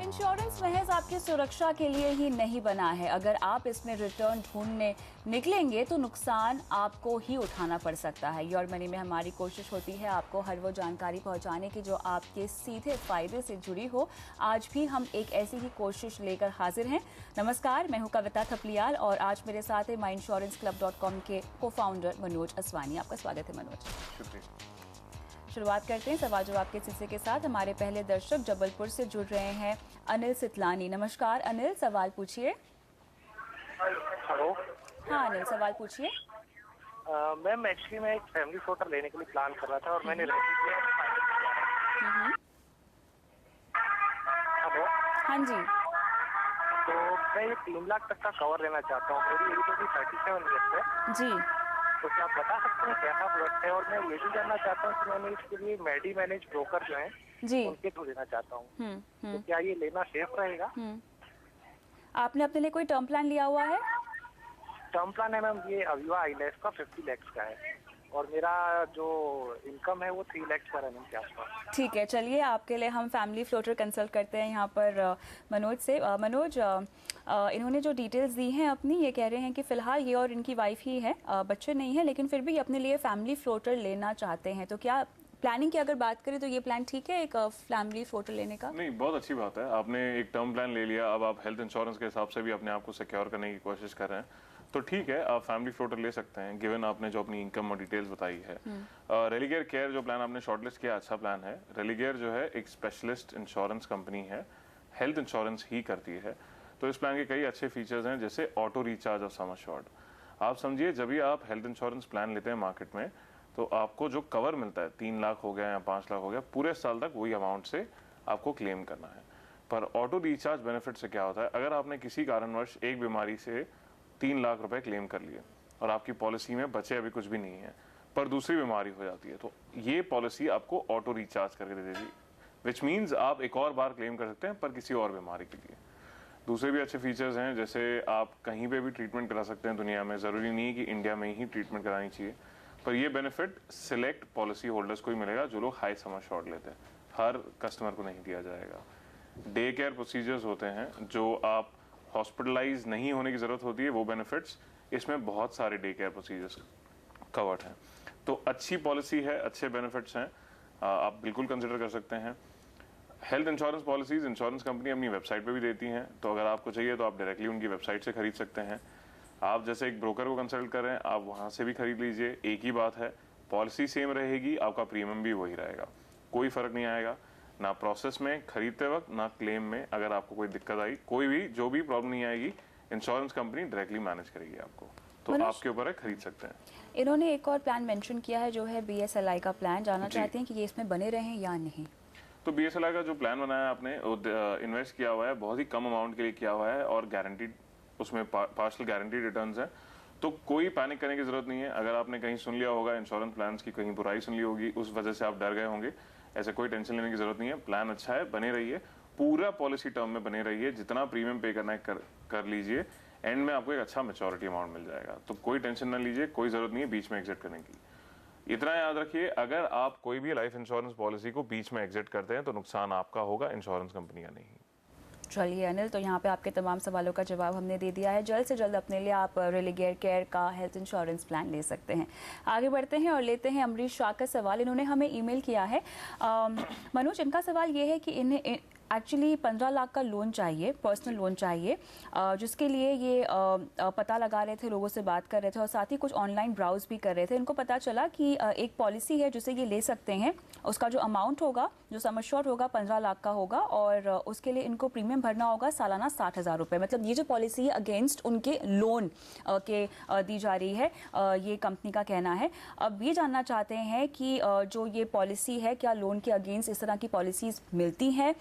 Insurance महज आपकी सुरक्षा के लिए ही नहीं बना है। अगर आप इसमें रिटर्न ढूंढने निकलेंगे तो नुकसान आपको ही उठाना पड़ सकता है। योर मनी में हमारी कोशिश होती है आपको हर वो जानकारी पहुंचाने की जो आपके सीधे फायदे से जुड़ी हो। आज भी हम एक ऐसी ही कोशिश लेकर हाजिर हैं। नमस्कार, मैं हूं कविता थपलियाल और आज मेरे साथ है myinsuranceClub.com के को-फाउंडर मनोज असवानी। आपका स्वागत है मनोज। शुक्रिया। शुरुआत करते हैं सवाल जवाब के सिलसिले के साथ। हमारे पहले दर्शक जबलपुर से जुड़ रहे हैं अनिल सितलानी। नमस्कार अनिल, सवाल पूछिए। हेलो। हाँ अनिल, सवाल पूछिए। मैम एक्चुअली मैं एक फैमिली फ्लोटर लेने के लिए प्लान कर रहा था और मैंने हेलो। हाँ जी। तो मैं ये 3 लाख तक का कवर लेना चाहता हूँ। मेरी एज अभी 37 ईयर्स है जी। तो क्या आप बता सकते हैं कैसा प्रोडक्ट है? और मैं ये भी जानना चाहता हूँ कि मैंने इसके लिए मेडी मैनेज ब्रोकर जो है जी उनके थ्रू लेना चाहता हूँ। तो क्या ये लेना सेफ रहेगा? आपने अपने लिए कोई टर्म प्लान लिया हुआ है? टर्म प्लान है मैम, ये अविवा आईलाइफ का 50 लाख का है और मेरा जो इनकम है वो 3 लाख पर एनम के आसपास। ठीक है, चलिए आपके लिए हम फैमिली फ्लोटर कंसल्ट करते हैं यहाँ पर मनोज से। मनोज, इन्होंने जो डिटेल्स दी हैं अपनी, ये कह रहे हैं कि फिलहाल ये और इनकी वाइफ ही है, बच्चे नहीं हैं, लेकिन फिर भी अपने लिए फैमिली फ्लोटर लेना चाहते हैं। तो क्या प्लानिंग की अगर बात करें तो ये प्लान ठीक है एक फैमिली फ्लोटर लेने का? नहीं, बहुत अच्छी बात है। आपने एक टर्म प्लान ले लिया, अब आप हेल्थ इंश्योरेंस के हिसाब से भी अपने आप को सिक्योर करने की कोशिश कर रहे हैं, तो ठीक है, आप फैमिली फ्लोटर ले सकते हैं गिवन आपने जो अपनी इनकम और डिटेल्स बताई है। रेलिगेयर केयर जो प्लान आपने शॉर्टलिस्ट किया, अच्छा प्लान है। रेलिगेयर जो है एक स्पेशलिस्ट इंश्योरेंस कंपनी है, हेल्थ इंश्योरेंस ही करती है। तो इस प्लान के कई अच्छे फीचर्स हैं, जैसे auto recharge of sum assured. आप समझिए, जब भी आप हेल्थ इंश्योरेंस प्लान लेते हैं मार्केट में, तो आपको जो कवर मिलता है 3 लाख हो गया या 5 लाख हो गया, पूरे साल तक वही अमाउंट से आपको क्लेम करना है। पर ऑटो रिचार्ज बेनिफिट से क्या होता है, अगर आपने किसी कारणवश एक बीमारी से 3 लाख रुपए क्लेम कर लिए और आपकी पॉलिसी में बचे अभी कुछ भी नहीं है, पर दूसरी बीमारी हो जाती है, तो ये पॉलिसी आपको ऑटो रिचार्ज करके दे देगी, विच मीन्स आप एक और बार क्लेम कर सकते हैं पर किसी और बीमारी के लिए। दूसरे भी अच्छे फीचर्स हैं, जैसे आप कहीं पे भी ट्रीटमेंट करा सकते हैं दुनिया में, ज़रूरी नहीं है कि इंडिया में ही ट्रीटमेंट करानी चाहिए। पर ये बेनिफिट सिलेक्ट पॉलिसी होल्डर्स को ही मिलेगा जो लोग हाई सम अश्योर्ड लेते हैं, हर कस्टमर को नहीं दिया जाएगा। डे केयर प्रोसीजर्स होते हैं, जो आप हॉस्पिटलाइज नहीं होने की जरूरत होती है, वो बेनिफिट्स इसमें बहुत सारे डे केयर प्रोसीजर्स कवर्ड हैं। तो अच्छी पॉलिसी है, अच्छे बेनिफिट्स हैं, आप बिल्कुल कंसिडर कर सकते हैं। Health insurance policies insurance company अपनी वेबसाइट पे भी देती हैं, तो अगर आपको चाहिए तो आप डायरेक्टली उनकी वेबसाइट से खरीद सकते हैं। आप जैसे एक ब्रोकर को कंसल्ट कर रहे हैं, आप वहां से भी खरीद लीजिए। एक ही बात है, पॉलिसी सेम रहेगी, आपका प्रीमियम भी वही रहेगा, कोई फर्क नहीं आएगा, ना प्रोसेस में खरीदते वक्त ना क्लेम में। अगर आपको कोई दिक्कत आई, कोई भी जो भी प्रॉब्लम नहीं आएगी, इंश्योरेंस कंपनी डायरेक्टली मैनेज करेगी आपको, तो आपके ऊपर है, खरीद सकते हैं। इन्होंने एक और प्लान मेंशन किया है जो है BSLI का प्लान, जानना चाहते हैं कि ये इसमें बने रहें या नहीं। तो BSLI का जो प्लान बनाया आपने, इन्वेस्ट किया हुआ है, बहुत ही कम अमाउंट के लिए किया हुआ है और गारंटीड, उसमें पार्शियल गारंटीड रिटर्न्स हैं, तो कोई पैनिक करने की जरूरत नहीं है। अगर आपने कहीं सुन लिया होगा इंश्योरेंस प्लान्स की कहीं बुराई सुन ली होगी, उस वजह से आप डर गए होंगे, ऐसे कोई टेंशन लेने की जरूरत नहीं है। प्लान अच्छा है, बने रहिए, पूरा पॉलिसी टर्म में बने रहिए, जितना प्रीमियम पे करना है कर लीजिए, एंड में आपको एक अच्छा मैच्योरिटी अमाउंट मिल जाएगा। तो कोई टेंशन ना लीजिए, कोई जरूरत नहीं है बीच में एग्जिट करने की। इतना याद रखिए, अगर आप कोई भी लाइफ इंश्योरेंस पॉलिसी को बीच में एग्जिट करते हैं तो नुकसान आपका होगा, इंश्योरेंस कंपनी का नहीं। चलिए अनिल, तो यहाँ पे आपके तमाम सवालों का जवाब हमने दे दिया है। जल्द से जल्द अपने लिए आप रेलिगेयर केयर का हेल्थ इंश्योरेंस प्लान ले सकते हैं। आगे बढ़ते हैं और लेते हैं अमरीश शाह का सवाल। इन्होंने हमें ईमेल किया है। मनोज, इनका सवाल ये है कि इन्हें एक्चुअली 15 लाख का लोन चाहिए, पर्सनल लोन चाहिए, जिसके लिए ये पता लगा रहे थे, लोगों से बात कर रहे थे और साथ ही कुछ ऑनलाइन ब्राउज भी कर रहे थे। इनको पता चला कि एक पॉलिसी है जिसे ये ले सकते हैं, उसका जो अमाउंट होगा, जो सम एश्योर्ड होगा, 15 लाख का होगा और उसके लिए इनको प्रीमियम भरना होगा सालाना 60,000 रुपये। मतलब ये जो पॉलिसी है अगेंस्ट उनके लोन के दी जा रही है, ये कंपनी का कहना है। अब ये जानना चाहते हैं कि जो ये पॉलिसी है, क्या लोन के अगेंस्ट इस तरह की पॉलिसीज मिलती हैं,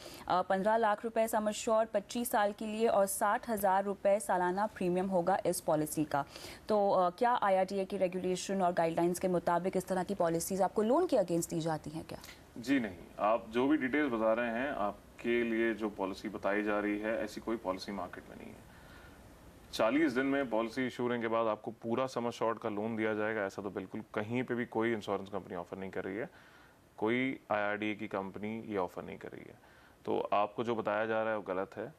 15 लाख रुपए सम एश्योर्ड 25 साल के लिए और 60,000 रुपए सालाना प्रीमियम होगा इस पॉलिसी का। तो क्या IRDA की रेगुलेशन और गाइडलाइंस के मुताबिक इस तरह की पॉलिसीज आपको लोन के अगेंस्ट दी जाती हैं क्या? जी नहीं, आप जो भी डिटेल्स बता रहे हैं, आपके लिए जो पॉलिसी बताई जा रही है, ऐसी कोई पॉलिसी मार्केट में नहीं है। 40 दिन में पॉलिसी इशू होने के बाद आपको पूरा सम एश्योर्ड का लोन दिया जाएगा, ऐसा तो बिल्कुल कहीं पे भी कोई इंश्योरेंस कंपनी ऑफर नहीं कर रही है, कोई IRDA की कंपनी ये ऑफर नहीं कर रही है। तो आपको जो बताया जा रहा है वो गलत है,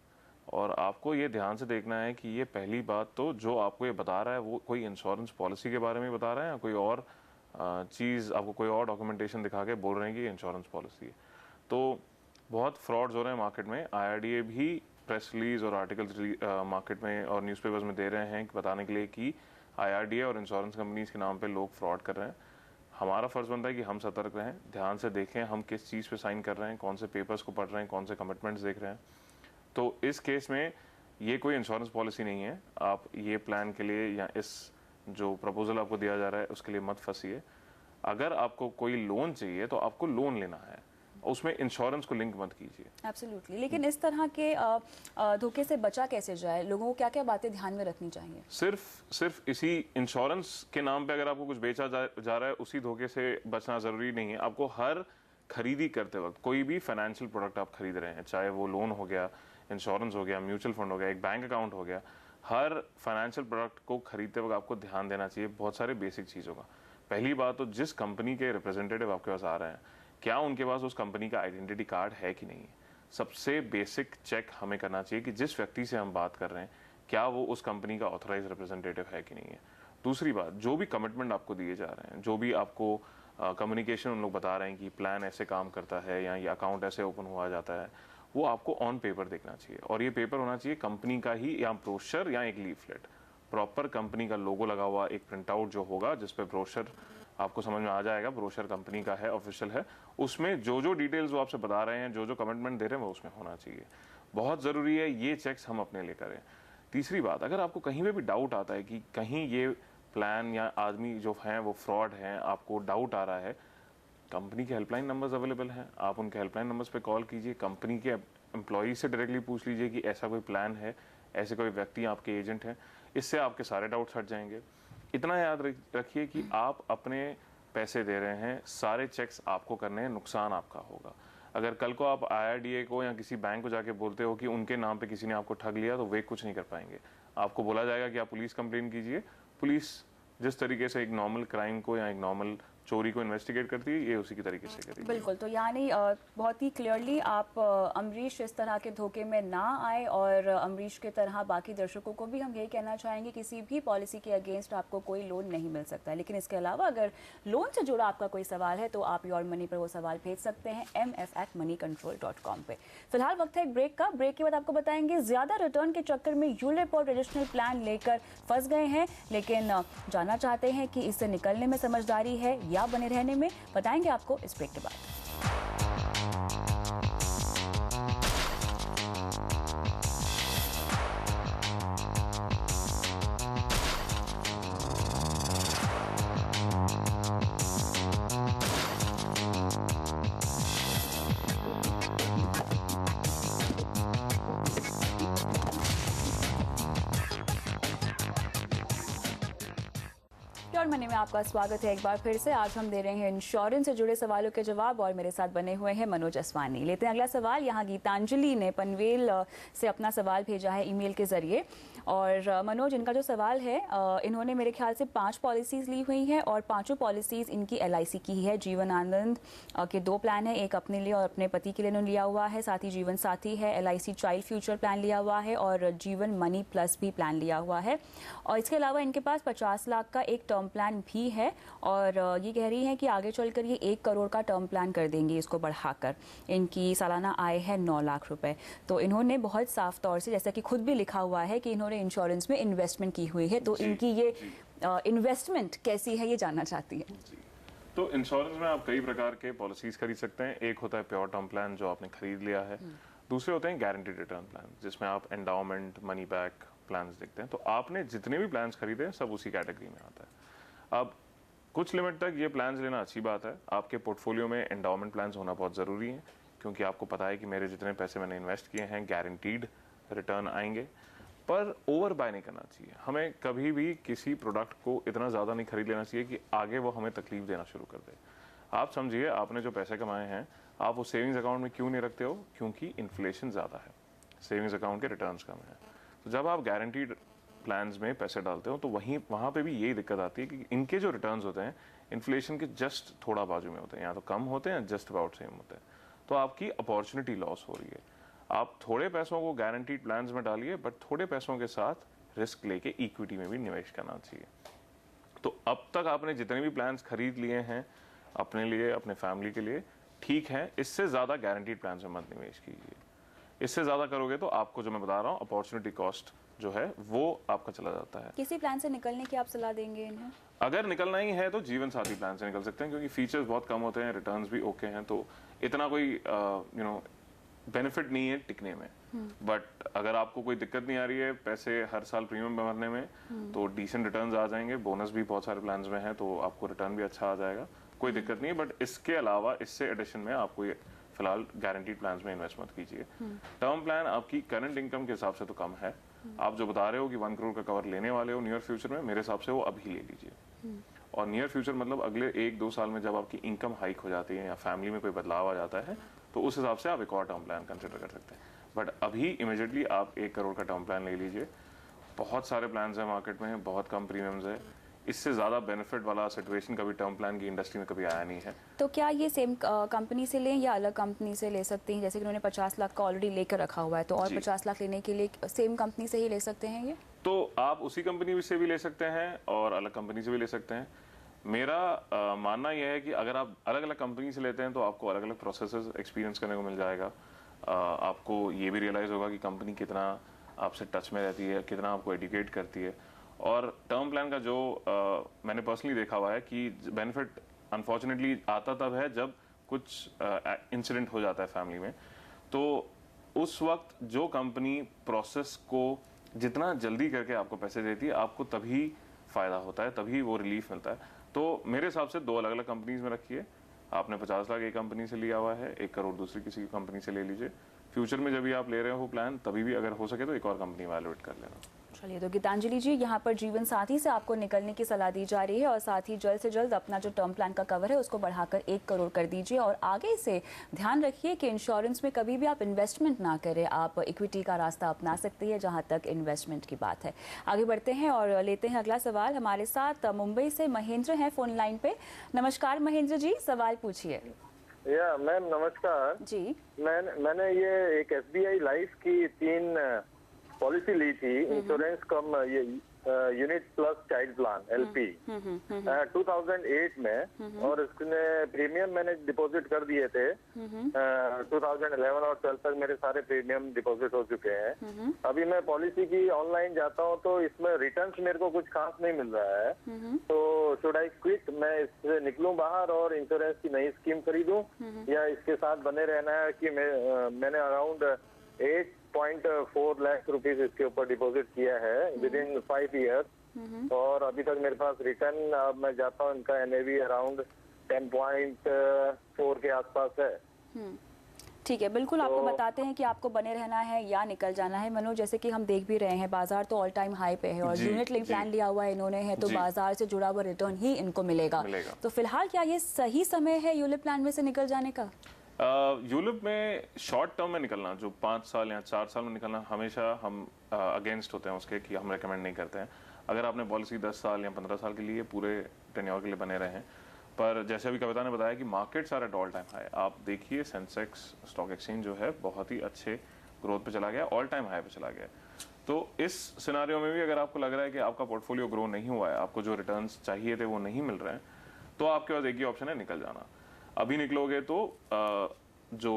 और आपको ये ध्यान से देखना है कि ये पहली बात तो जो आपको ये बता रहा है वो कोई इंश्योरेंस पॉलिसी के बारे में बता रहा है या कोई और चीज़ आपको कोई और डॉक्यूमेंटेशन दिखा के बोल रहे हैं कि ये इंश्योरेंस पॉलिसी है। तो बहुत फ्रॉड्स हो रहे हैं मार्केट में। IRDA भी प्रेस रिलीज और आर्टिकल्स मार्केट में और न्यूज़पेपर्स में दे रहे हैं बताने के लिए कि IRDA और इंश्योरेंस कंपनीज के नाम पे लोग फ्रॉड कर रहे हैं। हमारा फर्ज बनता है कि हम सतर्क रहें, ध्यान से देखें हम किस चीज़ पे साइन कर रहे हैं, कौन से पेपर्स को पढ़ रहे हैं, कौन से कमिटमेंट्स देख रहे हैं। तो इस केस में ये कोई इंश्योरेंस पॉलिसी नहीं है। आप ये प्लान के लिए या इस जो प्रपोजल आपको दिया जा रहा है उसके लिए मत फंसिए। अगर आपको कोई लोन चाहिए तो आपको लोन लेना है, उसमें इंश्योरेंस को लिंक मत कीजिए। एब्सोल्युटली। लेकिन इस तरह के धोखे से बचा कैसे जाए? लोगों को क्या क्या बातें ध्यान में रखनी चाहिए? सिर्फ इसी इंश्योरेंस के नाम पे अगर आपको कुछ बेचा जा रहा है, उसी धोखे से बचना जरूरी नहीं है। आपको हर खरीदी करते वक्त कोई भी फाइनेंशियल प्रोडक्ट आप खरीद रहे हैं, चाहे वो लोन हो गया, इंश्योरेंस हो गया, म्यूचुअल फंड हो गया, एक बैंक अकाउंट हो गया, हर फाइनेंशियल प्रोडक्ट को खरीदते वक्त आपको ध्यान देना चाहिए बहुत सारे बेसिक चीज़ों का। पहली बात तो जिस कंपनी के रिप्रेजेंटेटिव आपके पास आ रहे हैं, क्या उनके पास उस कंपनी का आइडेंटिटी कार्ड है कि नहीं है। सबसे बेसिक चेक हमें करना चाहिए कि जिस व्यक्ति से हम बात कर रहे हैं क्या वो उस कंपनी का ऑथराइज रिप्रेजेंटेटिव है कि नहीं है। दूसरी बात, जो भी कमिटमेंट आपको दिए जा रहे हैं, जो भी आपको कम्युनिकेशन उन लोग बता रहे हैं कि प्लान ऐसे काम करता है या ये अकाउंट ऐसे ओपन हुआ जाता है, वो आपको ऑन पेपर देखना चाहिए। और ये पेपर होना चाहिए कंपनी का ही, या ब्रोशर या एक लीफलेट, प्रॉपर कंपनी का लोगो लगा हुआ एक प्रिंट आउट जो होगा, जिसपे ब्रोशर आपको समझ में आ जाएगा ब्रोशर कंपनी का है, ऑफिशियल है। उसमें जो जो डिटेल्स वो आपसे बता रहे हैं, जो जो कमिटमेंट दे रहे हैं, वो उसमें होना चाहिए। बहुत ज़रूरी है ये चेक्स हम अपने लिए करें। तीसरी बात, अगर आपको कहीं पे भी डाउट आता है कि कहीं ये प्लान या आदमी जो हैं वो फ्रॉड हैं, आपको डाउट आ रहा है, कंपनी के हेल्पलाइन नंबर्स अवेलेबल हैं, आप उनके हेल्पलाइन नंबर्स पे कॉल कीजिए। कंपनी के एम्प्लॉई से डायरेक्टली पूछ लीजिए कि ऐसा कोई प्लान है, ऐसे कोई व्यक्ति आपके एजेंट हैं। इससे आपके सारे डाउट्स हट जाएंगे। इतना याद रखिए कि आप अपने पैसे दे रहे हैं, सारे चेक्स आपको करने हैं, नुकसान आपका होगा। अगर कल को आप IRDA को या किसी बैंक को जाके बोलते हो कि उनके नाम पे किसी ने आपको ठग लिया, तो वे कुछ नहीं कर पाएंगे। आपको बोला जाएगा कि आप पुलिस कंप्लेन कीजिए। पुलिस जिस तरीके से एक नॉर्मल क्राइम को या एक नॉर्मल चोरी को इन्वेस्टिगेट करती है, ये उसी की तरीके से करेगी। बिल्कुल। तो यानी बहुत ही क्लियरली आप अमरीश इस तरह के धोखे में ना आए, और अमरीश के तरह बाकी दर्शकों को भी हम यही कहना चाहेंगे, किसी भी पॉलिसी के अगेंस्ट आपको कोई लोन नहीं मिल सकता है। लेकिन इसके अलावा अगर लोन से जुड़ा आपका कोई सवाल है तो आप योर मनी पर वो सवाल भेज सकते हैं mf@moneycontrol.com पे। फिलहाल वक्त है एक ब्रेक का। ब्रेक के बाद आपको बताएंगे ज्यादा रिटर्न के चक्कर में यूलिप और ट्रेडिशनल प्लान लेकर फंस गए हैं, लेकिन जानना चाहते हैं कि इससे निकलने में समझदारी है या बने रहने में। बताएंगे आपको इस ब्रेक के बाद। योर मनी में आपका स्वागत है एक बार फिर से। आज हम दे रहे हैं इंश्योरेंस से जुड़े सवालों के जवाब, और मेरे साथ बने हुए हैं मनोज असवानी। लेते हैं अगला सवाल। यहाँ गीतांजलि ने पनवेल से अपना सवाल भेजा है ईमेल के जरिए। और मनोज, इनका जो सवाल है, इन्होंने मेरे ख्याल से 5 पॉलिसीज ली हुई हैं, और 5 पॉलिसीज इनकी LIC की है। जीवन आनंद के 2 प्लान है, एक अपने लिए और अपने पति के लिए इन्होंने लिया हुआ है, साथ ही जीवन साथी है, LIC चाइल्ड फ्यूचर प्लान लिया हुआ है, और जीवन मनी प्लस भी प्लान लिया हुआ है। और इसके अलावा इनके पास 50 लाख का एक टर्म प्लान भी है, और ये कह रही हैं कि आगे चलकर ये 1 करोड़ का टर्म प्लान कर देंगी इसको बढ़ाकर। इनकी सालाना आय है 9 लाख रुपए। तो इन्होंने बहुत साफ तौर से, जैसा कि खुद भी लिखा हुआ है, कि इन्होंने इंश्योरेंस में इन्वेस्टमेंट की हुई है। तो इनकी ये इन्वेस्टमेंट कैसी है ये जानना चाहती है। तो इंश्योरेंस में आप कई प्रकार के पॉलिसीज खरीद सकते हैं। एक होता है प्योर टर्म प्लान जो आपने खरीद लिया है, दूसरे होते हैं गारंटीड रिटर्न प्लान जिसमें आप एंडाउमेंट, मनी बैक प्लान्स देखते हैं। तो आपने जितने भी प्लान्स खरीदे हैं सब उसी कैटेगरी में आता है। अब कुछ लिमिट तक ये प्लान्स लेना अच्छी बात है। आपके पोर्टफोलियो में एंडाउमेंट प्लान्स होना बहुत ज़रूरी है, क्योंकि आपको पता है कि मेरे जितने पैसे मैंने इन्वेस्ट किए हैं गारंटीड रिटर्न आएंगे। पर ओवर बाय नहीं करना चाहिए। हमें कभी भी किसी प्रोडक्ट को इतना ज़्यादा नहीं खरीद लेना चाहिए कि आगे वो हमें तकलीफ देना शुरू कर दे। आप समझिए, आपने जो पैसे कमाए हैं आप वो सेविंग्स अकाउंट में क्यों नहीं रखते हो? क्योंकि इन्फ्लेशन ज़्यादा है, सेविंग्स अकाउंट के रिटर्न्स कम है। तो जब आप गारंटीड प्लान्स में पैसे डालते हो तो वहाँ पे भी यही दिक्कत आती है कि इनके जो रिटर्न्स होते हैं इन्फ्लेशन के जस्ट थोड़ा बाजू में होते हैं, या तो कम होते हैं, जस्ट अबाउट सेम होते हैं। तो आपकी अपॉर्चुनिटी लॉस हो रही है। आप थोड़े पैसों को गारंटीड प्लान्स में डालिए, बट थोड़े पैसों के साथ रिस्क लेके इक्विटी में भी निवेश करना चाहिए। तो अब तक आपने जितने भी प्लान्स खरीद लिए हैं अपने लिए, अपने फैमिली के लिए, ठीक है, इससे ज़्यादा गारंटीड प्लान्स में मत निवेश कीजिए। इससे ज़्यादा करोगे तो आपको, जो मैं बता रहा हूँ, अपॉर्चुनिटी कॉस्ट जो है वो आपका चला जाता है। किसी प्लान से निकलने की आप सलाह देंगे इन्हें? अगर निकलना ही है तो जीवन साथी प्लान से निकल सकते हैं, क्योंकि फीचर्स बहुत कम होते हैं, रिटर्न्स भी ओके हैं, तो इतना कोई बेनिफिट नहीं है टिकने में। बट अगर आपको कोई दिक्कत नहीं आ रही है पैसे हर साल प्रीमियम भरने में, तो डिसेंट रिटर्न्स आ जाएंगे। बोनस भी बहुत सारे प्लान्स में है, तो आपको रिटर्न भी अच्छा आ जाएगा, कोई दिक्कत नहीं है। बट इसके अलावा, इससे एडिशन में आपको ये फिलहाल गारंटीड प्लान्स में इन्वेस्ट मत कीजिए। टर्म प्लान आपकी करंट इनकम के हिसाब से तो कम है। आप जो बता रहे हो कि 1 करोड़ का कवर लेने वाले हो नियर फ्यूचर में, मेरे हिसाब से वो अभी ले लीजिए। और नियर फ्यूचर मतलब अगले 1-2 साल में जब आपकी इनकम हाइक हो जाती है या फैमिली में कोई बदलाव आ जाता है, तो उस हिसाब से आप एक और टर्म प्लान कंसिडर कर सकते हैं। बट अभी इमीडिएटली आप 1 करोड़ का टर्म प्लान ले लीजिए। बहुत सारे प्लान्स हैं मार्केट में, बहुत कम प्रीमियम्स है। इससे ज़्यादा बेनिफिट वाला सिचुएशन कभी टर्म प्लान की इंडस्ट्री में कभी आया नहीं है। तो क्या ये सेम कंपनी से लें या अलग कंपनी से ले सकते हैं? जैसे कि उन्होंने 50 लाख का ऑलरेडी लेकर रखा हुआ है, तो और 50 लाख लेने के लिए सेम कंपनी से ही ले सकते हैं ये? तो आप उसी कंपनी से भी ले सकते हैं और अलग कंपनी से भी ले सकते हैं। मेरा मानना यह है कि अगर आप अलग अलग कंपनी से लेते हैं तो आपको अलग अलग प्रोसेसेस एक्सपीरियंस करने को मिल जाएगा। आपको ये भी रियलाइज़ होगा कि कंपनी कितना आपसे टच में रहती है, कितना आपको एडुकेट करती है। और टर्म प्लान का जो मैंने पर्सनली देखा हुआ है कि बेनिफिट अनफॉर्चुनेटली आता तब है जब कुछ इंसिडेंट हो जाता है फैमिली में। तो उस वक्त जो कंपनी प्रोसेस को जितना जल्दी करके आपको पैसे देती है, आपको तभी फ़ायदा होता है, तभी वो रिलीफ मिलता है। तो मेरे हिसाब से 2 अलग अलग कंपनीज में रखिए। आपने 50 लाख एक कंपनी से लिया हुआ है, 1 करोड़ दूसरी किसी कंपनी से ले लीजिए। फ्यूचर में जब भी आप ले रहे हो प्लान, तभी भी अगर हो सके तो एक और कंपनी इवैल्यूएट कर लेना। चलिए, तो गीतांजलि जी, यहाँ पर जीवन साथी से आपको निकलने की सलाह दी जा रही है और साथ ही जल्द से जल्द अपना जो टर्म प्लान का कवर है उसको बढ़ाकर 1 करोड़ कर दीजिए। और आगे से ध्यान रखिए कि इंश्योरेंस में कभी भी आप इन्वेस्टमेंट ना करें, आप इक्विटी का रास्ता अपना सकती है जहाँ तक इन्वेस्टमेंट की बात है। आगे बढ़ते हैं और लेते हैं अगला सवाल। हमारे साथ मुंबई से महेंद्र हैं फोन लाइन पे। नमस्कार महेंद्र जी, सवाल पूछिए। या मैम नमस्कार जी, मैंने ये एक SBI लाइफ की 3 पॉलिसी ली थी, इंश्योरेंस कम ये unit plus child plan LP 2008 में, और इसने प्रीमियम मैंने डिपॉजिट कर दिए थे। 2011 और 12 तक मेरे सारे प्रीमियम डिपॉजिट हो चुके हैं। अभी मैं पॉलिसी की ऑनलाइन जाता हूँ तो इसमें रिटर्न्स मेरे को कुछ खास नहीं मिल रहा है। तो शुड आई क्विट, मैं इससे निकलूं बाहर और इंश्योरेंस की नई स्कीम खरीदूं, या इसके साथ बने रहना है? कि मैंने अराउंड 8.4 लाख रुपीस इसके ऊपर डिपॉजिट किया है विद इन 5 ईयर्स, और अभी तक मेरे पास रिटर्न, अब मैं जाता हूँ, इनका NAV अराउंड 10.4 के आसपास है। ठीक है, बिल्कुल आपको बताते हैं कि आपको बने रहना है या निकल जाना है। मनोज, जैसे कि हम देख भी रहे हैं बाजार तो ऑल टाइम हाई पे है और यूनिट लिंक प्लान लिया हुआ है इन्होंने है, तो बाजार से जुड़ा हुआ रिटर्न ही इनको मिलेगा। तो फिलहाल क्या ये सही समय है यूलिप प्लान में से निकल जाने का? यूलिप में शॉर्ट टर्म में निकलना, जो 5 साल या 4 साल में निकलना, हमेशा हम अगेंस्ट होते हैं उसके, कि हम रेकमेंड नहीं करते हैं। अगर आपने पॉलिसी 10 साल या 15 साल के लिए पूरे टेन्योर के लिए बने रहे हैं, पर जैसे अभी कविता ने बताया कि markets are at all time high. आप देखिए सेंसेक्स स्टॉक एक्सचेंज जो है बहुत ही अच्छे ग्रोथ पे चला गया, ऑल टाइम हाई पे चला गया। तो इस सिनारियो में भी अगर आपको लग रहा है कि आपका पोर्टफोलियो ग्रो नहीं हुआ है, आपको जो रिटर्न्स चाहिए थे वो नहीं मिल रहे हैं, तो आपके पास एक ही ऑप्शन है, निकल जाना। अभी निकलोगे तो जो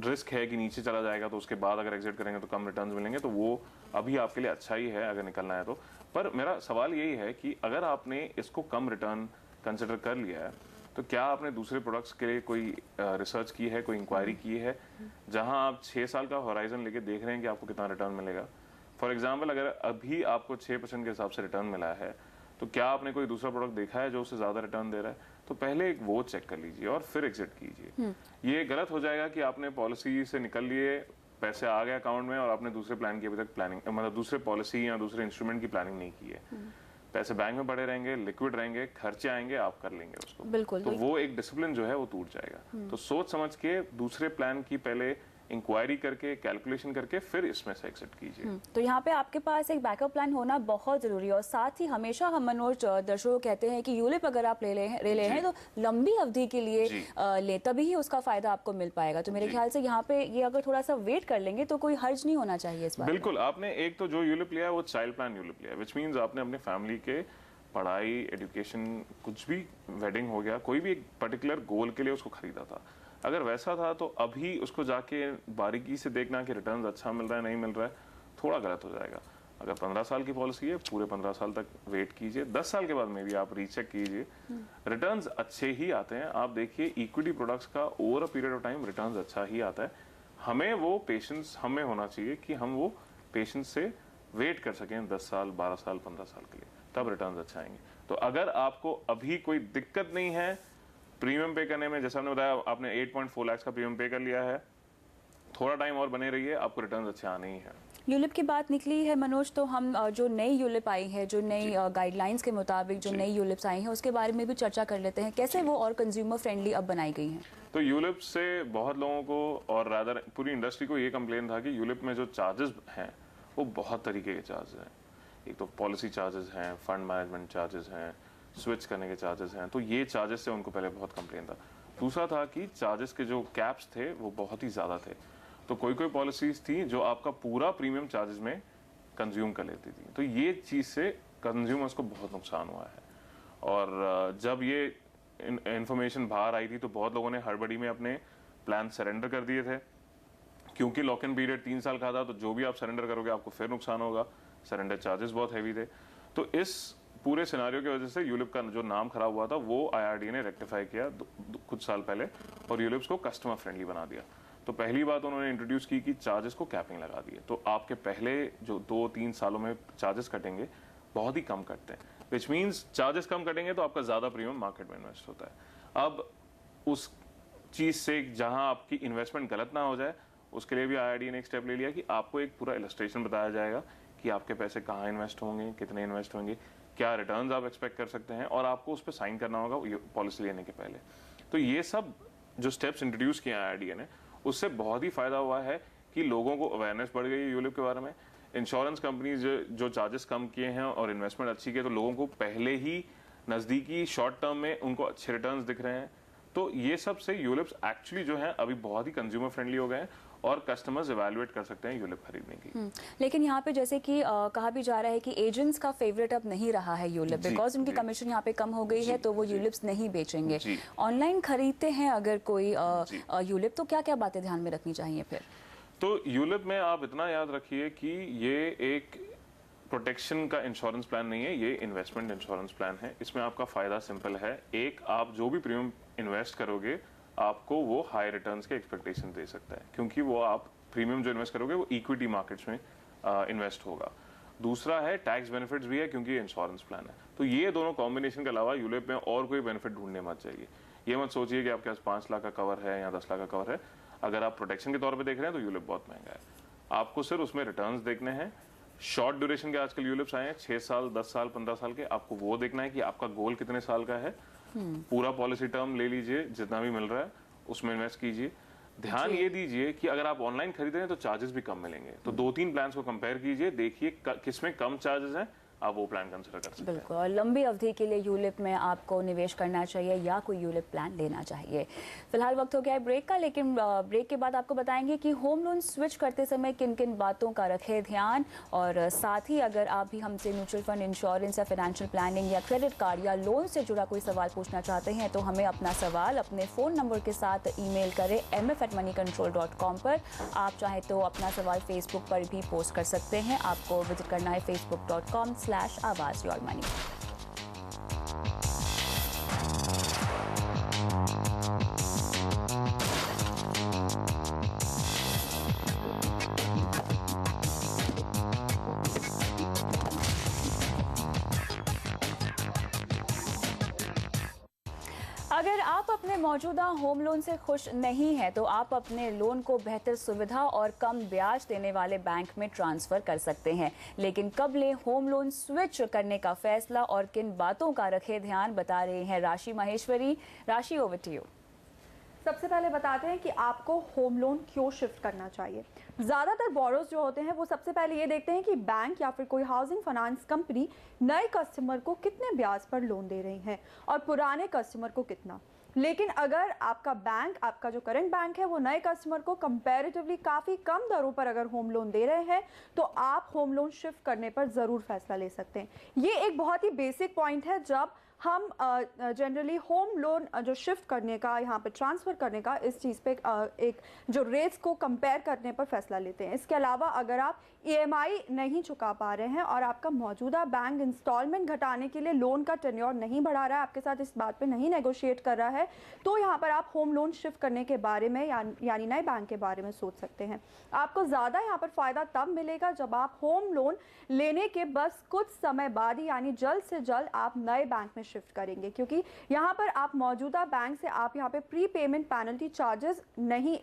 रिस्क है कि नीचे चला जाएगा, तो उसके बाद अगर एग्जिट करेंगे तो कम रिटर्न्स मिलेंगे, तो वो अभी आपके लिए अच्छा ही है अगर निकलना है तो। पर मेरा सवाल यही है कि अगर आपने इसको कम रिटर्न कंसिडर कर लिया है, तो क्या आपने दूसरे प्रोडक्ट्स के लिए कोई रिसर्च की है, कोई इंक्वायरी की है, जहां आप 6 साल का होराइजन लेके देख रहे हैं कि आपको कितना रिटर्न मिलेगा? फॉर एग्जाम्पल, अगर अभी आपको 6% के हिसाब से रिटर्न मिला है, तो क्या आपने कोई दूसरा प्रोडक्ट देखा है जो उससे ज़्यादा रिटर्न दे रहा है? तो पहले एक वो चेक कर लीजिए और फिर एग्जिट कीजिए। ये गलत हो जाएगा कि आपने पॉलिसी से निकल लिए, पैसे आ गए अकाउंट में और आपने दूसरे प्लान की अभी तक प्लानिंग, मतलब दूसरे पॉलिसी या दूसरे इंस्ट्रूमेंट की प्लानिंग नहीं की है। पैसे बैंक में पड़े रहेंगे, लिक्विड रहेंगे, खर्चे आएंगे, आप कर लेंगे उसको। बिल्कुल। तो वो एक डिसिप्लिन जो है वो टूट जाएगा। तो सोच समझ के दूसरे प्लान की पहले इंक्वायरी करके, कैलकुलेशन करके फिर इसमें से एग्जिट कीजिए। तो यहाँ पे आपके पास एक बैकअप प्लान होना बहुत जरूरी है। और साथ ही हमेशा हम मनोज दर्शकों कहते हैं कि यूलिप अगर आप ले रहे हैं तो लंबी अवधि के लिए ले, तभी ही उसका फायदा आपको मिल पाएगा। तो मेरे ख्याल से यहाँ पे ये अगर थोड़ा सा वेट कर लेंगे तो कोई हर्ज नहीं होना चाहिए इस बात। बिल्कुल। आपने एक तो जो यूलिप लिया है वो चाइल्ड प्लान यूलिप लिया है, विच मीन्स आपने अपने फैमिली के पढ़ाई, एजुकेशन, कुछ भी, वेडिंग हो गया, कोई भी एक पर्टिकुलर गोल के लिए उसको खरीदा था। अगर वैसा था तो अभी उसको जाके बारीकी से देखना कि रिटर्न अच्छा मिल रहा है नहीं मिल रहा है, थोड़ा गलत हो जाएगा। अगर 15 साल की पॉलिसी है, पूरे 15 साल तक वेट कीजिए, 10 साल के बाद में भी आप रीचेक कीजिए, रिटर्न्स अच्छे ही आते हैं। आप देखिए इक्विटी प्रोडक्ट्स का over a period of time returns अच्छा ही आता है। हमें वो पेशेंस हमें होना चाहिए कि हम वो पेशेंस से वेट कर सकें 10 साल, 12 साल, 15 साल के लिए, तब रिटर्न्स अच्छा आएंगे। तो अगर आपको अभी कोई दिक्कत नहीं है प्रीमियम पे करने में, जैसा हमने बताया आपने 8.4 लाख का प्रीमियम पे कर लिया है, थोड़ा टाइम और बने रहिए, आपको रिटर्न्स अच्छे आने ही हैं। यूलिप की बात निकली है मनोज, तो हम जो नई यूलिप आई है, जो नई गाइडलाइंस के मुताबिक जो नई यूलिप्स आई हैं उसके बारे में भी चर्चा कर लेते हैं। कैसे वो और कंज्यूमर फ्रेंडली अब बनाई गई हैं? तो यूलिप से बहुत लोगों को और रादर पूरी इंडस्ट्री को ये कंप्लेन था कि यूलिप में जो चार्जेस हैं वो बहुत तरीके के चार्जेस हैं। एक तो पॉलिसी चार्जेस हैं, फंड मैनेजमेंट चार्जेस हैं, स्विच करने के चार्जेस हैं, तो ये चार्जेस से उनको पहले बहुत कंप्लेन था। दूसरा था कि चार्जेस के जो कैप्स थे वो बहुत ही ज़्यादा थे। तो कोई कोई पॉलिसीज थी जो आपका पूरा प्रीमियम चार्जेस में कंज्यूम कर लेती थी। तो ये चीज़ से कंज्यूमर्स को बहुत नुकसान हुआ है। और जब ये इंफॉर्मेशन बाहर आई थी तो बहुत लोगों ने हड़बड़ी में अपने प्लान सरेंडर कर दिए थे, क्योंकि लॉक इन पीरियड 3 साल का था। तो जो भी आप सरेंडर करोगे आपको फिर नुकसान होगा। सरेंडर चार्जेस बहुत हैवी थे। तो इस पूरे सिनारियो की वजह से यूलिप का जो नाम खराब हुआ था वो IRDA ने रेक्टिफाई किया कुछ साल पहले और यूलिप्स को कस्टमर फ्रेंडली बना दिया। तो पहली बात उन्होंने इंट्रोड्यूस की कि चार्जेस को कैपिंग लगा दिए। तो आपके पहले जो 2-3 सालों में चार्जेस कटेंगे बहुत ही कम कटते हैं, विच मीन्स चार्जेस कम कटेंगे तो आपका ज़्यादा प्रीमियम मार्केट में इन्वेस्ट होता है। अब उस चीज़ से जहां आपकी इन्वेस्टमेंट गलत ना हो जाए उसके लिए भी IRDA ने एक स्टेप ले लिया कि आपको एक पूरा इलस्ट्रेशन बताया जाएगा कि आपके पैसे कहाँ इन्वेस्ट होंगे, कितने इन्वेस्ट होंगे, क्या रिटर्न्स आप एक्सपेक्ट कर सकते हैं, और आपको उस पर साइन करना होगा पॉलिसी लेने के पहले। तो ये सब जो स्टेप्स इंट्रोड्यूस किए IRDA ने उससे बहुत ही फायदा हुआ है कि लोगों को अवेयरनेस बढ़ गई है यूलिप के बारे में। इंश्योरेंस कंपनीज जो चार्जेस कम किए हैं और इन्वेस्टमेंट अच्छी की है तो लोगों को पहले ही नज़दीकी शॉर्ट टर्म में उनको अच्छे रिटर्न्स दिख रहे हैं। तो ये सब से यूलिप्स एक्चुअली जो है अभी बहुत ही कंज्यूमर फ्रेंडली हो गए हैं और कस्टमर्स इवैल्यूएट कर सकते हैं यूलिप खरीदने की। लेकिन यहाँ पे जैसे कि कहा भी जा रहा है कि एजेंट्स का फेवरेट अब नहीं रहा है यूलिप, बिकॉज उनकी कमीशन यहाँ पे कम हो गई है तो वो यूलिप्स नहीं बेचेंगे। ऑनलाइन खरीदते हैं अगर कोई यूलिप, तो क्या क्या बातें ध्यान में रखनी चाहिए फिर? तो यूलिप में आप इतना याद रखिए कि ये एक प्रोटेक्शन का इंश्योरेंस प्लान नहीं है, ये इन्वेस्टमेंट इंश्योरेंस प्लान है। इसमें आपका फायदा सिंपल है, एक आप जो भी प्रीमियम इन्वेस्ट करोगे आपको वो हाई रिटर्न्स के एक्सपेक्टेशन दे सकता है, क्योंकि वो आप प्रीमियम जो इन्वेस्ट करोगे वो इक्विटी मार्केट्स में इन्वेस्ट होगा। दूसरा है टैक्स बेनिफिट्स भी है क्योंकि इंश्योरेंस प्लान है। तो ये दोनों कॉम्बिनेशन के अलावा यूलिप में और कोई बेनिफिट ढूंढने मत चाहिए। ये मत सोचिए कि आपके पास 5 लाख का कवर है या 10 लाख का कवर है। अगर आप प्रोटेक्शन के तौर पर देख रहे हैं तो यूलिप बहुत महंगा है। आपको सिर्फ उसमें रिटर्न्स देखने हैं। शॉर्ट ड्यूरेशन के आजकल यूलिप्स आए हैं 6 साल, 10 साल, 15 साल के। आपको वो देखना है कि आपका गोल कितने साल का है। पूरा पॉलिसी टर्म ले लीजिए, जितना भी मिल रहा है उसमें इन्वेस्ट कीजिए। ध्यान ये दीजिए कि अगर आप ऑनलाइन खरीद रहे हैं तो चार्जेस भी कम मिलेंगे। तो 2-3 प्लान्स को कंपेयर कीजिए, देखिए किसमें कम चार्जेस हैं, आप वो प्लान कंसिडर कर सकते हैं। बिल्कुल। और लंबी अवधि के लिए यूलिप में आपको निवेश करना चाहिए या कोई यूलिप प्लान लेना चाहिए। फिलहाल वक्त हो गया है ब्रेक का, लेकिन ब्रेक के बाद आपको बताएंगे कि होम लोन स्विच करते समय किन किन बातों का रखें ध्यान। और साथ ही अगर आप भी हमसे म्यूचुअल फंड, इंश्योरेंस या फाइनेंशियल प्लानिंग या क्रेडिट कार्ड या लोन से जुड़ा कोई सवाल पूछना चाहते हैं तो हमें अपना सवाल अपने फ़ोन नंबर के साथ ईमेल करें mf@moneycontrol.com पर। आप चाहें तो अपना सवाल फेसबुक पर भी पोस्ट कर सकते हैं। आपको विजिट करना है facebook.com/AwazYourMoney। अगर आप अपने मौजूदा होम लोन से खुश नहीं हैं तो आप अपने लोन को बेहतर सुविधा और कम ब्याज देने वाले बैंक में ट्रांसफर कर सकते हैं। लेकिन कब लें होम लोन स्विच करने का फैसला और किन बातों का रखें ध्यान, बता रहे हैं राशि माहेश्वरी। राशि, ओवर टू यू। सबसे पहले बताते हैं कि आपको होम लोन क्यों शिफ्ट करना चाहिए। ज़्यादातर बोरोज जो होते हैं वो सबसे पहले ये देखते हैं कि बैंक या फिर कोई हाउसिंग फाइनेंस कंपनी नए कस्टमर को कितने ब्याज पर लोन दे रही है और पुराने कस्टमर को कितना। लेकिन अगर आपका बैंक, आपका जो करंट बैंक है, वो नए कस्टमर को कंपैरेटिवली काफ़ी कम दरों पर अगर होम लोन दे रहे हैं तो आप होम लोन शिफ्ट करने पर ज़रूर फैसला ले सकते हैं। ये एक बहुत ही बेसिक पॉइंट है जब हम जनरली होम लोन जो शिफ्ट करने का, यहाँ पे ट्रांसफ़र करने का, इस चीज़ पे एक जो रेट्स को कंपेयर करने पर फैसला लेते हैं। इसके अलावा अगर आप EMI नहीं चुका पा रहे हैं और आपका मौजूदा बैंक इंस्टॉलमेंट घटाने के लिए लोन का टेन्योर नहीं बढ़ा रहा है, आपके साथ इस बात पे नहीं नेगोशिएट कर रहा है, तो यहाँ पर आप होम लोन शिफ्ट करने के बारे में यानी नए बैंक के बारे में सोच सकते हैं। आपको ज़्यादा यहाँ पर फ़ायदा तब मिलेगा जब आप होम लोन लेने के बस कुछ समय बाद ही, यानी जल्द से जल्द आप नए बैंक में शिफ्ट करेंगे, क्योंकि यहाँ पर आप मौजूदा बैंक से आप यहाँ पे प्री पेमेंट पेनल्टी चार्जेस नहीं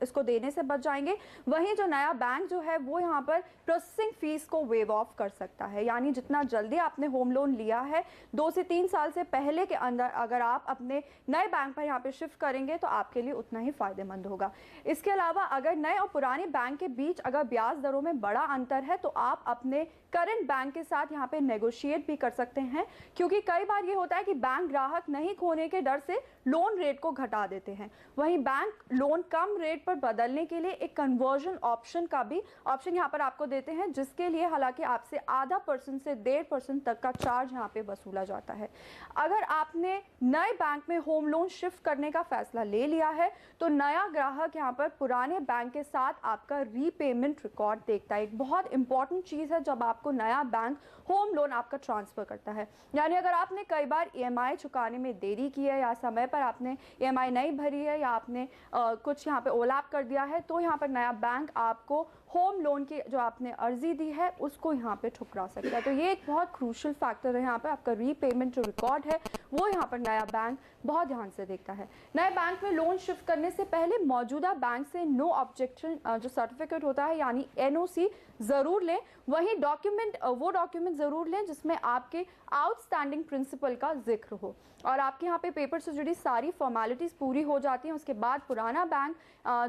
इसको देने से बच जाएंगे। वहीं जो नया बैंक जो है वो यहाँ पर प्रोसेसिंग फीस को वेव ऑफ कर सकता है, यानी जितना जल्दी आपने होम लोन लिया है 2 से 3 साल से पहले के अंदर अगर आप अपने नए बैंक पर यहाँ पे शिफ्ट करेंगे तो आपके लिए उतना ही फायदेमंद होगा। इसके अलावा अगर नए और पुराने बैंक के बीच अगर ब्याज दरों में बड़ा अंतर है तो आप अपने करंट बैंक के साथ यहाँ पे नेगोशिएट भी कर सकते हैं, क्योंकि कई बार ये होता है कि बैंक ग्राहक नहीं खोने के डर से लोन रेट को घटा देते हैं। वहीं बैंक लोन कम रेट पर बदलने के लिए एक कन्वर्जन ऑप्शन का भी ऑप्शन यहाँ पर आपको देते हैं, जिसके लिए हालांकि आपसे 0.5% से 1.5% तक का चार्ज यहाँ पे वसूला जाता है। अगर आपने नए बैंक में होम लोन शिफ्ट करने का फैसला ले लिया है तो नया ग्राहक यहाँ पर पुराने बैंक के साथ आपका रीपेमेंट रिकॉर्ड देखता है। एक बहुत इंपॉर्टेंट चीज़ है जब आपको नया बैंक होम लोन आपका ट्रांसफ़र करता है, यानी अगर आपने कई बार EMI चुकाने में देरी की है या समय पर आपने EMI नहीं भरी है या आपने कुछ यहाँ पे ओवरलैप कर दिया है, तो यहाँ पर नया बैंक आपको होम लोन की जो आपने अर्जी दी है उसको यहाँ पे ठुकरा सकता है। तो ये एक बहुत क्रूशियल फैक्टर है। यहाँ पे आपका रीपेमेंट जो रिकॉर्ड है वो यहाँ पर नया बैंक बहुत ध्यान से देखता है। नए बैंक में लोन शिफ्ट करने से पहले मौजूदा बैंक से नो ऑब्जेक्शन जो सर्टिफिकेट होता है यानी NOC ज़रूर लें। वहीं वो डॉक्यूमेंट ज़रूर लें जिसमें आपके आउटस्टैंडिंग प्रिंसिपल का जिक्र हो और आपके यहाँ पे पेपर से जुड़ी सारी फॉर्मेलिटीज़ पूरी हो जाती हैं। उसके बाद पुराना बैंक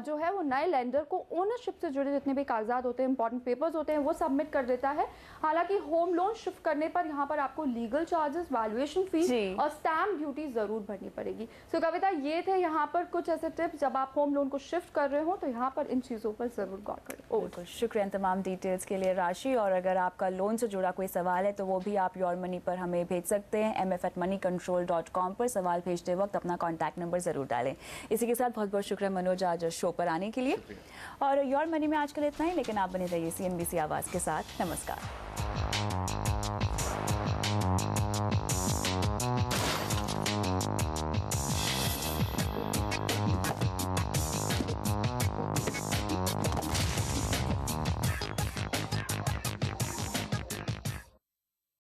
जो है वो नए लेंडर को ओनरशिप से जुड़े जितने भी कागजात होते हैं, इंपॉर्टेंट पेपर्स होते हैं, वो सबमिट कर देता है। हालांकि होम लोन शिफ्ट करने पर यहाँ पर आपको लीगल चार्जेस, वैल्यूएशन फीस और स्टैम्प ड्यूटी ज़रूर भरनी पड़ेगी। सो कविता, ये थे यहाँ पर कुछ ऐसे टिप्स जब आप होम लोन को शिफ्ट कर रहे हो तो यहाँ पर इन चीज़ों पर ज़रूर गौर करें। बिल्कुल, शुक्रिया तमाम डिटेल्स के लिए राशि। और अगर आपका लोन से जुड़ा कोई सवाल है तो वो भी आप योर मनी पर हमें भेज सकते हैं। mf@moneycontrol.com पर सवाल भेजते वक्त अपना कॉन्टैक्ट नंबर ज़रूर डालें। इसी के साथ बहुत बहुत शुक्रिया मनोज आज शो पर आने के लिए। और योर मनी में आज के लिए इतना ही, लेकिन आप बने रहिए CNBC आवाज़ के साथ। नमस्कार।